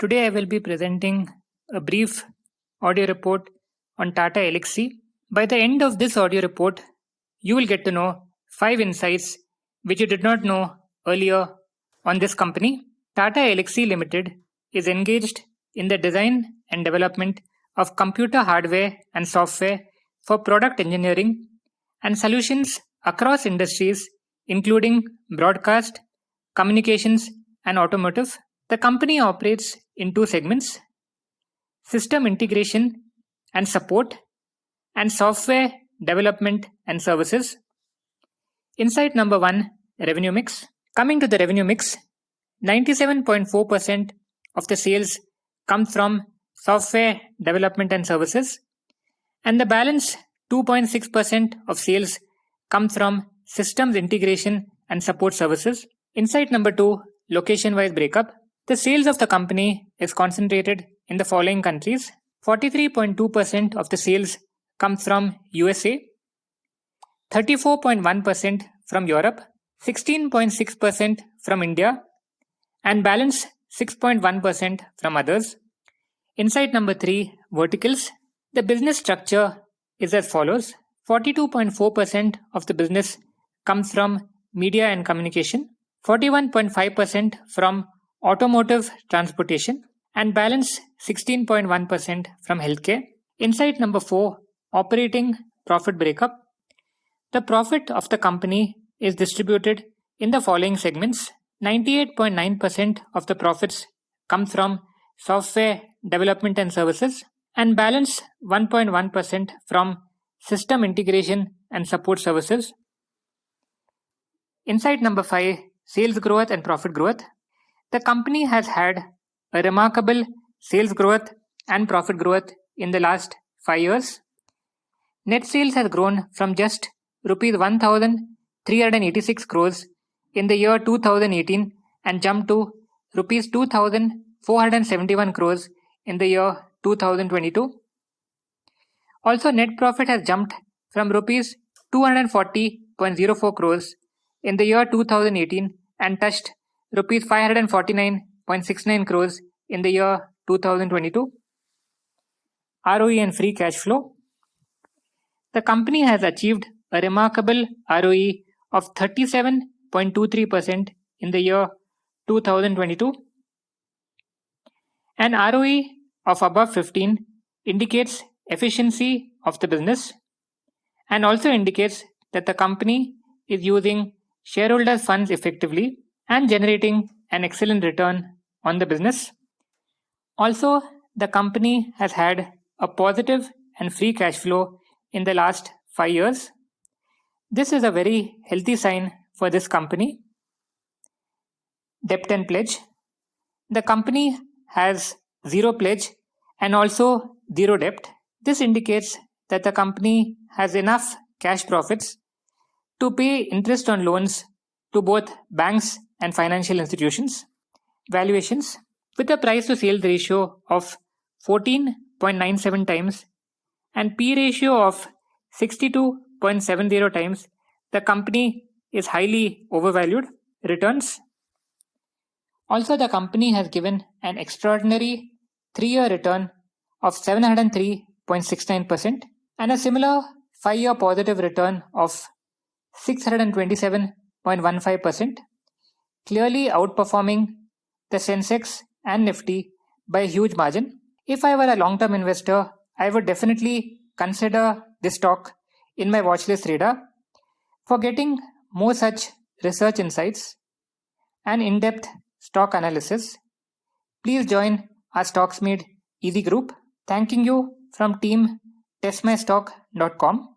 Today I will be presenting a brief audio report on Tata Elxsi. By the end of this audio report, you will get to know 5 insights which you did not know earlier on this company. Tata Elxsi Limited is engaged in the design and development of computer hardware and software for product engineering and solutions across industries including broadcast, communications, and automotive. The company operates in 2 segments: system integration and support, and software development and services. Insight number 1: revenue mix. Coming to the revenue mix, 97.4% of the sales come from software development and services, and the balance 2.6% of sales come from systems integration and support services. Insight number 2: location wise breakup. The sales of the company is concentrated in the following countries. 43.2% of the sales comes from USA, 34.1% from Europe, 16.6% from India, and balance 6.1% from others. Insight number 3: verticals. The business structure is as follows. 42.4% of the business comes from media and communication, 41.5% from automotive transportation, and balance 16.1% from healthcare. Insight number 4: operating profit breakup. The profit of the company is distributed in the following segments. 98.9% of the profits come from software development and services, and balance 1.1% from system integration and support services. Insight number 5: sales growth and profit growth. The company has had a remarkable sales growth and profit growth in the last 5 years. Net sales has grown from just rupees 1,386 crores in the year 2018 and jumped to rupees 2,471 crores in the year 2022. Also, net profit has jumped from rupees 240.04 crores in the year 2018 and touched rupees 549.69 crores in the year 2022. ROE and free cash flow. The company has achieved a remarkable ROE of 37.23% in the year 2022. An ROE of above 15 indicates efficiency of the business and also indicates that the company is using shareholders' funds effectively and generating an excellent return on the business. Also, the company has had a positive and free cash flow in the last 5 years. This is a very healthy sign for this company. Debt and pledge. The company has 0 pledge and also 0 debt. This indicates that the company has enough cash profits to pay interest on loans to both banks and financial institutions. Valuations. With a price to sales ratio of 14.97 times and P ratio of 62.70 times, the company is highly overvalued. Returns. Also, the company has given an extraordinary 3-year return of 703.69% and a similar 5-year positive return of 627.15%, clearly outperforming the Sensex and Nifty by a huge margin. If I were a long-term investor, I would definitely consider this stock in my watchlist radar. For getting more such research insights and in-depth stock analysis, please join our Stocks Made Easy group. Thanking you from team testmystock.com.